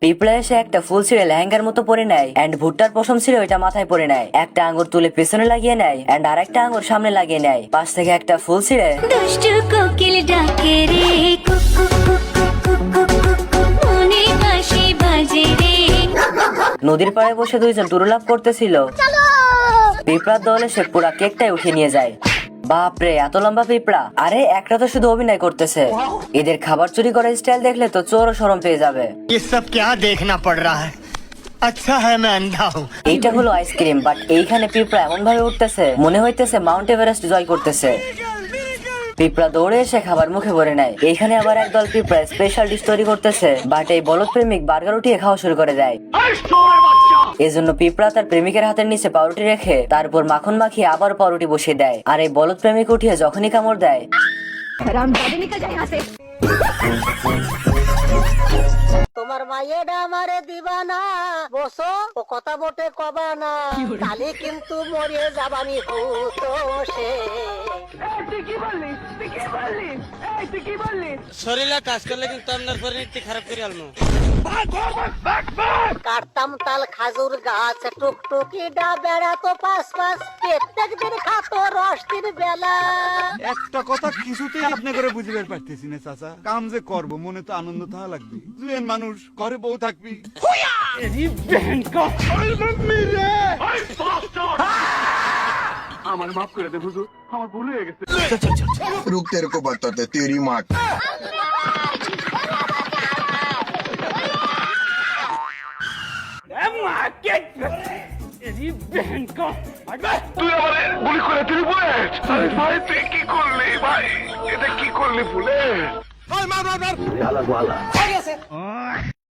পিঁপড়া এসে একটা ফুল ছিঁড়ে লেহেঙ্গার মতো পরে নেয় এন্ড ভুট্টার পশম ছিঁড়ে ওইটা মাথায় পরে নেয়, একটা আঙ্গুর তুলে পেছনে লাগিয়ে নেয় এন্ড আরেকটা আঙ্গুর সামনে লাগিয়ে নেয়, পাশ থেকে একটা ফুল ছিঁড়ে দুষ্টু কোকিল ডাকে রে কুকু কুকু কুকু মনে বাঁশি বাজে রে। নদীর পাড়ে বসে দুইজন টুরুলাভ করতেছিল। পিঁপড়ার দল এসে পুরা কেকটাই উঠিয়ে নিয়ে যায়। বাপরে, এত লম্বা পিঁপড়া! আরে একটা তো শুধু অভিনয় করতেছে। এদের খাবার চুরি করার স্টাইল দেখলে তো চোরও শরম পেয়ে যাবে। ये सब क्या देखना पड़ रहा है? अच्छा है मैं अंधा हूँ। এইটা হলো আইসক্রিম, বাট এইখানে পিঁপড়া এমন ভাবে উঠতেছে মনে হইতেছে মাউন্ট এভারেস্ট জয় করতেছে। পিঁপড়া দৌড়ে এসে খাবার মুখে ভরে নেয়। এইখানে আবার একদল পিঁপড়া স্পেশাল ডিশ তৈরি করতেছে, বাট এই বলদ প্রেমিক বার্গার উঠিয়ে খাওয়া শুরু করে দেয়। এজন্য পিঁপড়া তার প্রেমিকের হাতের নিচে পাউরুটি রেখে তারপর মাখন মাখিয়ে আবার পাউরুটি বসিয়ে দেয়। আর এই বলদ প্রেমিক উঠিয়ে যখনই কামড় দেয়, তোমার মায়েরা আমারে দিবা না, বসো ও কথা বটে কবা না, কালি কিন্তু মরে যাবানি হুতোষে। শরীরে কাজ করলে কিন্তু আপনার পরিণতি খারাপ করে আলমু। কাটতাম তাল খাজুর গাছ, টুকটুকি ডা বেড়াতো পাশ পাশ, প্রত্যেক দিন খাতো রসটির বেলা। একটা কথা কিছুতেই আপনি করে বুঝতে পারতেছি না চাচা, কাম যে করবো মনে তো আনন্দ থাকা লাগবে। জুয়েন মানুষ, ঘরে বউ থাকবি। আমার মাফ করে দে হুজুর, আমার ভুল হয়ে গেছে। रुक तेरे को बताते तेरी माँ তুই আমারে গুলি করে দিলি বুলেট। আরে ভাই তুই কি করলি ভাই, এটা কি করলি বুলেট?